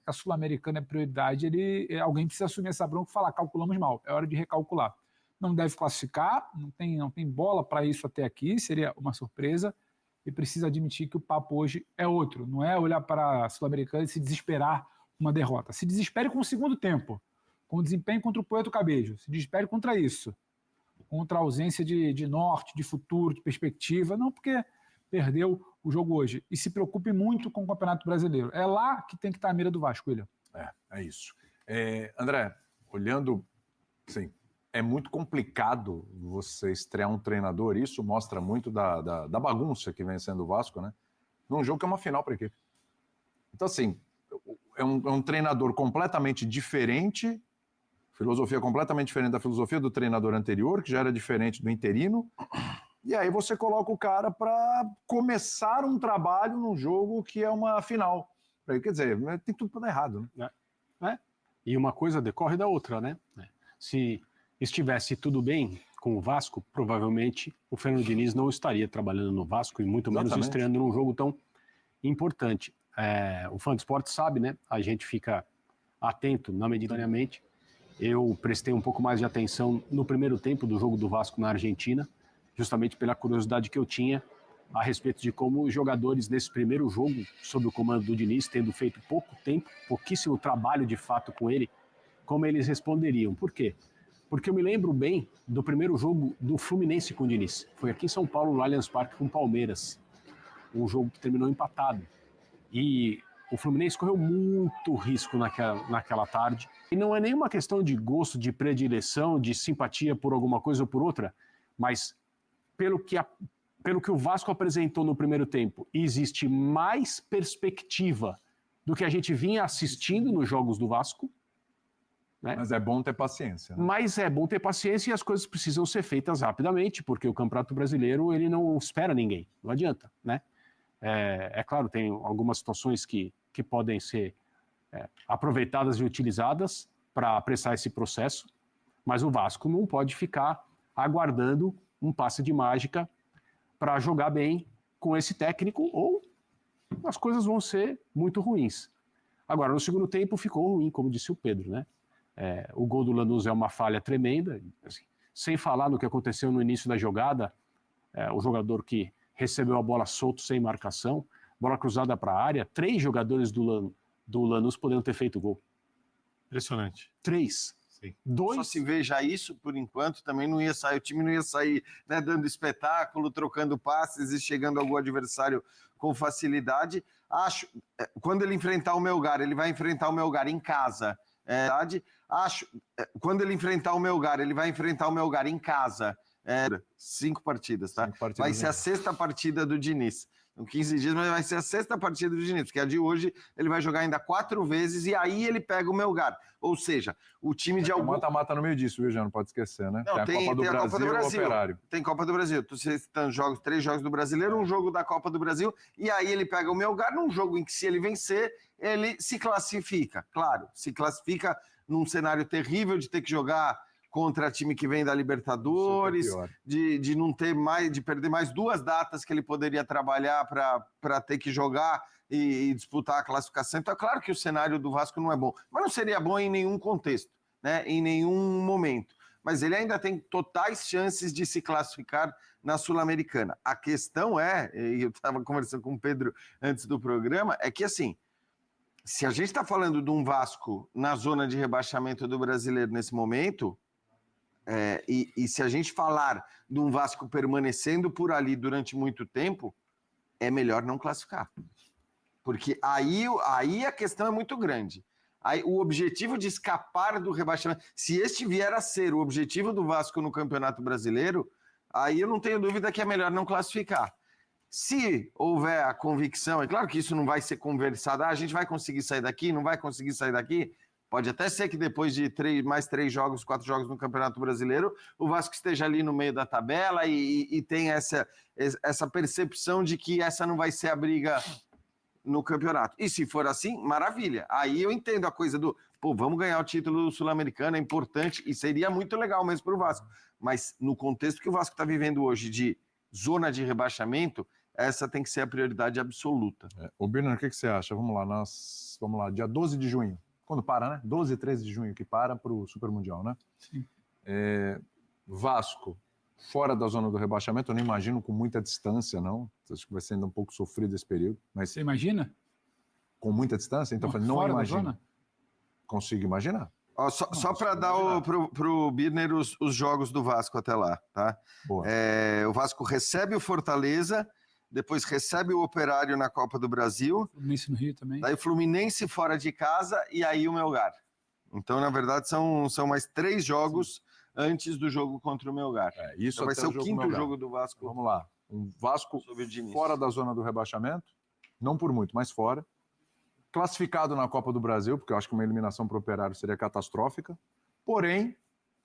a Sul-Americana é prioridade, alguém precisa assumir essa bronca e falar, calculamos mal, é hora de recalcular. Não deve classificar, não tem bola para isso até aqui, seria uma surpresa, e precisa admitir que o papo hoje é outro, não é olhar para a Sul-Americana e se desesperar uma derrota. Se desespere com o segundo tempo, com o desempenho contra o Puerto Cabello, se desespere contra isso, contra a ausência de norte, de futuro, de perspectiva, não porque perdeu o jogo hoje. E se preocupe muito com o Campeonato Brasileiro. É lá que tem que estar a mira do Vasco, William. É isso. André, olhando, sim, é muito complicado você estrear um treinador, isso mostra muito da bagunça que vem sendo o Vasco, né? Num jogo que é uma final para a equipe. Então, assim, é um treinador completamente diferente, filosofia completamente diferente da filosofia do treinador anterior, que já era diferente do interino, e aí você coloca o cara para começar um trabalho num jogo que é uma final. Quer dizer, tem tudo para dar errado, né? E uma coisa decorre da outra, né? Se estivesse tudo bem com o Vasco, provavelmente o Fernando Diniz não estaria trabalhando no Vasco e muito menos estreando num jogo tão importante. O fã de esporte sabe, né? A gente fica atento medidamente. Eu prestei um pouco mais de atenção no primeiro tempo do jogo do Vasco na Argentina, justamente pela curiosidade que eu tinha a respeito de como os jogadores nesse primeiro jogo, sob o comando do Diniz, tendo feito pouquíssimo trabalho de fato com ele, como eles responderiam. Por quê? Porque eu me lembro bem do primeiro jogo do Fluminense com o Diniz. Foi aqui em São Paulo, no Allianz Parque, com o Palmeiras. Um jogo que terminou empatado. E o Fluminense correu muito risco naquela tarde. E não é nenhuma questão de gosto, de predileção, de simpatia por alguma coisa ou por outra, mas pelo que o Vasco apresentou no primeiro tempo, existe mais perspectiva do que a gente vinha assistindo nos jogos do Vasco. Né? Mas é bom ter paciência. Né? Mas é bom ter paciência e as coisas precisam ser feitas rapidamente, porque o Campeonato Brasileiro ele não espera ninguém, não adianta. Né? É claro, tem algumas situações que podem ser aproveitadas e utilizadas para apressar esse processo, mas o Vasco não pode ficar aguardando um passe de mágica para jogar bem com esse técnico ou as coisas vão ser muito ruins. Agora, no segundo tempo ficou ruim, como disse o Pedro, né? O gol do Lanús é uma falha tremenda, assim, sem falar no que aconteceu no início da jogada, o jogador que recebeu a bola solto sem marcação, bola cruzada para a área, 3 jogadores do Lanús poderiam ter feito gol. Impressionante. 3. Sim. 2. Só se veja isso, por enquanto, também não ia sair, o time não ia sair, né, dando espetáculo, trocando passes e chegando ao gol adversário com facilidade. Quando ele enfrentar o Melgar, ele vai enfrentar o Melgar em casa. Quando ele enfrentar o Melgar, ele vai enfrentar o Melgar em casa. 5 partidas, tá? 5 partidas vai ser a 6ª partida do Diniz. Em 15 dias, mas vai ser a 6ª partida do Diniz, porque a de hoje ele vai jogar ainda 4 vezes e aí ele pega o Melgar. Ou seja, o time de algum... Mata-mata no meio disso, viu, já não pode esquecer, né? Não, tem a Copa do Brasil, e o Operário. Tem Copa do Brasil. Tu citando 3 jogos do Brasileiro, um jogo da Copa do Brasil, e aí ele pega o Melgar num jogo em que, se ele vencer, ele se classifica. Claro, se classifica num cenário terrível de ter que jogar contra time que vem da Libertadores, de não ter mais, de perder mais 2 datas que ele poderia trabalhar para ter que jogar e disputar a classificação. Então é claro que o cenário do Vasco não é bom, mas não seria bom em nenhum contexto, né? Em nenhum momento. Mas ele ainda tem totais chances de se classificar na Sul-Americana. A questão e eu estava conversando com o Pedro antes do programa, é que assim, se a gente está falando de um Vasco na zona de rebaixamento do Brasileiro nesse momento... E se a gente falar de um Vasco permanecendo por ali durante muito tempo, é melhor não classificar. Porque aí a questão é muito grande. Aí, o objetivo de escapar do rebaixamento, se este vier a ser o objetivo do Vasco no Campeonato Brasileiro, aí eu não tenho dúvida que é melhor não classificar. Se houver a convicção, é claro que isso não vai ser conversado, a gente vai conseguir sair daqui, não vai conseguir sair daqui. Pode até ser que depois de mais 3 jogos, 4 jogos no Campeonato Brasileiro, o Vasco esteja ali no meio da tabela e tenha essa percepção de que essa não vai ser a briga no campeonato. E se for assim, maravilha. Aí eu entendo a coisa vamos ganhar o título sul-americano, é importante e seria muito legal mesmo para o Vasco. Mas no contexto que o Vasco está vivendo hoje de zona de rebaixamento, essa tem que ser a prioridade absoluta. O Birner, o que você acha? Vamos lá, dia 12 de junho. Quando para, né? 12 e 13 de junho que para o Super Mundial, né? Sim. Vasco, fora da zona do rebaixamento, eu não imagino com muita distância, não. Acho que vai ser ainda um pouco sofrido esse período. Mas você imagina? Com muita distância? Então, não fora imagino. Da zona? Consigo imaginar. Só para dar pro Birner os jogos do Vasco até lá, tá? Boa. O Vasco recebe o Fortaleza, depois recebe o Operário na Copa do Brasil. Fluminense no Rio também. Daí Fluminense fora de casa e aí o Melgar. Então, na verdade, são mais 3 jogos antes do jogo contra o Melgar. Isso então vai ser o quinto jogo do Vasco. Vamos lá. Um Vasco fora da zona do rebaixamento, não por muito, mas fora. Classificado na Copa do Brasil, porque eu acho que uma eliminação para o Operário seria catastrófica. Porém,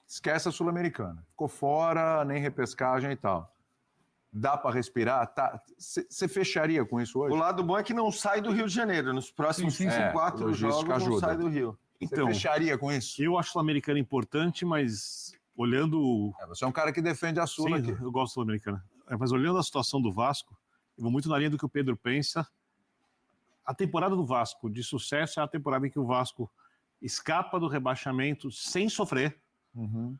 esquece a Sul-Americana. Ficou fora, nem repescagem e tal. Dá para respirar? Você fecharia com isso hoje? O lado bom é que não sai do Rio de Janeiro. Nos próximos 4 jogos não sai do Rio. Então, você fecharia com isso? Eu acho a Sul-Americana importante, mas olhando... você é um cara que defende a Sul aqui. Eu gosto da Sul-Americana. Mas olhando a situação do Vasco, eu vou muito na linha do que o Pedro pensa. A temporada do Vasco de sucesso é a temporada em que o Vasco escapa do rebaixamento sem sofrer. Uhum.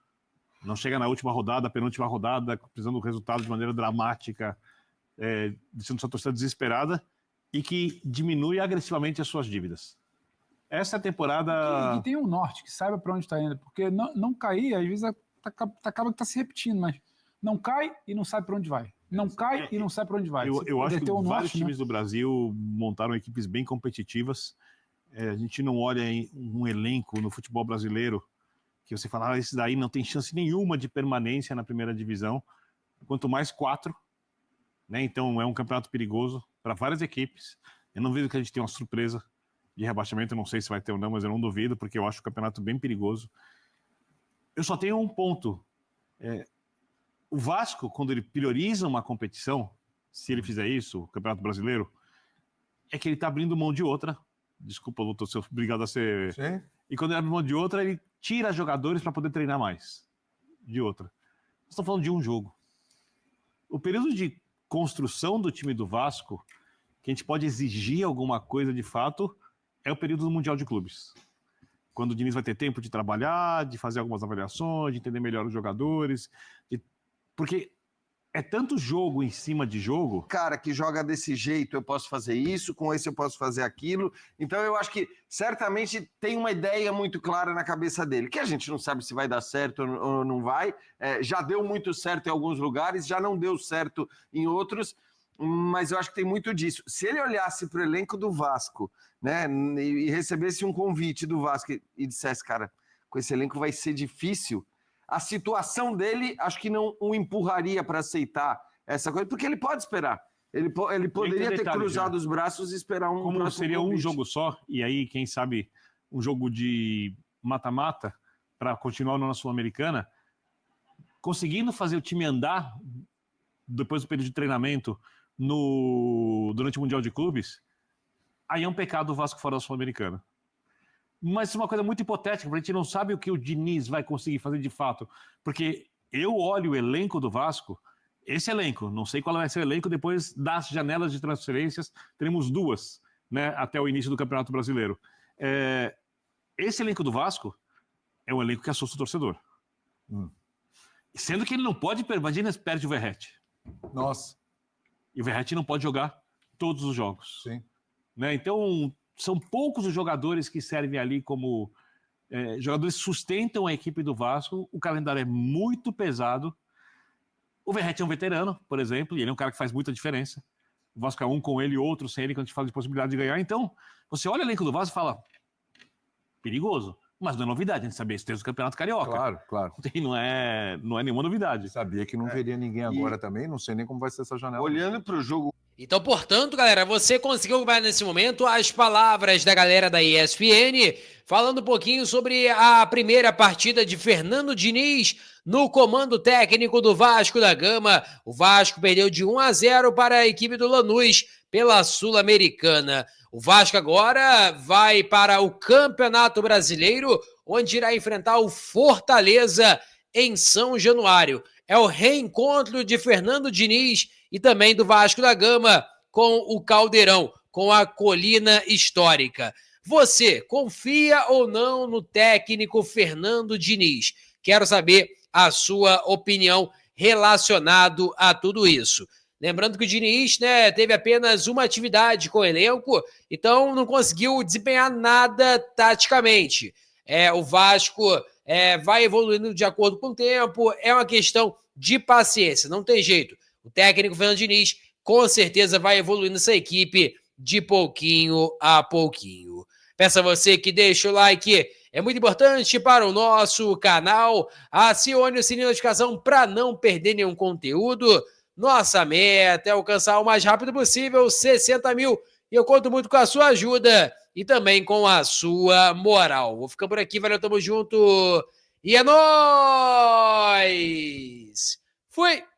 Não chega na última rodada, penúltima rodada, precisando do resultado de maneira dramática, deixando sua torcida desesperada, e que diminui agressivamente as suas dívidas. Essa é a temporada... E tem um norte, que saiba para onde está indo. Porque não cair, às vezes, acaba que está se repetindo, mas não cai e não sabe para onde vai. Não cai e não sabe para onde vai. Eu acho que vários times do Brasil montaram equipes bem competitivas. A gente não olha em um elenco no futebol brasileiro que você fala, esse daí não tem chance nenhuma de permanência na primeira divisão, quanto mais 4. Né? Então é um campeonato perigoso para várias equipes. Eu não vejo que a gente tem uma surpresa de rebaixamento, eu não sei se vai ter ou não, mas eu não duvido, porque eu acho o campeonato bem perigoso. Eu só tenho um ponto. O Vasco, quando ele prioriza uma competição, se ele fizer isso, o Campeonato Brasileiro, é que ele está abrindo mão de outra. Desculpa, Luto, sou obrigado a ser... Sim. E quando ele abre mão de outra, ele tira jogadores para poder treinar mais. De outra. Nós estamos falando de um jogo. O período de construção do time do Vasco, que a gente pode exigir alguma coisa de fato, é o período do Mundial de Clubes. Quando o Diniz vai ter tempo de trabalhar, de fazer algumas avaliações, de entender melhor os jogadores, porque é tanto jogo em cima de jogo. Cara que joga desse jeito, eu posso fazer isso, com esse eu posso fazer aquilo. Então eu acho que certamente tem uma ideia muito clara na cabeça dele, que a gente não sabe se vai dar certo ou não vai. Já deu muito certo em alguns lugares, já não deu certo em outros, mas eu acho que tem muito disso. Se ele olhasse para o elenco do Vasco, né, e recebesse um convite do Vasco e dissesse, cara, com esse elenco vai ser difícil, a situação dele, acho que não o empurraria para aceitar essa coisa, porque ele pode esperar. Ele poderia ter cruzado os braços e esperar um... Como seria convite. Um jogo só, e aí, quem sabe, um jogo de mata-mata, para continuar na Sul-Americana, conseguindo fazer o time andar, depois do período de treinamento, durante o Mundial de Clubes, aí é um pecado o Vasco fora da Sul-Americana. Mas isso é uma coisa muito hipotética, porque a gente não sabe o que o Diniz vai conseguir fazer de fato. Porque eu olho o elenco do Vasco, esse elenco, não sei qual vai ser o elenco, depois das janelas de transferências, teremos 2, né, até o início do Campeonato Brasileiro. Esse elenco do Vasco é um elenco que assusta o torcedor. Sendo que ele não pode, imagina se perde o Verratti. Nossa. E o Verratti não pode jogar todos os jogos. Sim. Né? Então... São poucos os jogadores que servem ali como jogadores que sustentam a equipe do Vasco. O calendário é muito pesado. O Verratti é um veterano, por exemplo, e ele é um cara que faz muita diferença. O Vasco é um com ele, outro sem ele, quando a gente fala de possibilidade de ganhar. Então, você olha o elenco do Vasco e fala, perigoso. Mas não é novidade, a gente sabia isso desde o Campeonato Carioca. Claro, claro. Não é nenhuma novidade. Sabia que não veria ninguém agora também, não sei nem como vai ser essa janela. Olhando para o jogo... Então, portanto, galera, você conseguiu acompanhar nesse momento as palavras da galera da ESPN, falando um pouquinho sobre a primeira partida de Fernando Diniz no comando técnico do Vasco da Gama. O Vasco perdeu de 1-0 para a equipe do Lanús pela Sul-Americana. O Vasco agora vai para o Campeonato Brasileiro, onde irá enfrentar o Fortaleza em São Januário. é o reencontro de Fernando Diniz e também do Vasco da Gama com o Caldeirão, com a colina histórica. Você confia ou não no técnico Fernando Diniz? Quero saber a sua opinião relacionado a tudo isso. Lembrando que o Diniz, né, teve apenas uma atividade com o elenco, então não conseguiu desempenhar nada taticamente. O Vasco vai evoluindo de acordo com o tempo, é uma questão de paciência, não tem jeito. O técnico Fernando Diniz com certeza vai evoluindo essa equipe de pouquinho a pouquinho. Peço a você que deixe o like, é muito importante para o nosso canal. Acione o sininho de notificação para não perder nenhum conteúdo. Nossa meta é alcançar o mais rápido possível 60 mil e eu conto muito com a sua ajuda e também com a sua moral. Vou ficando por aqui, valeu, tamo junto e é nóis! Fui!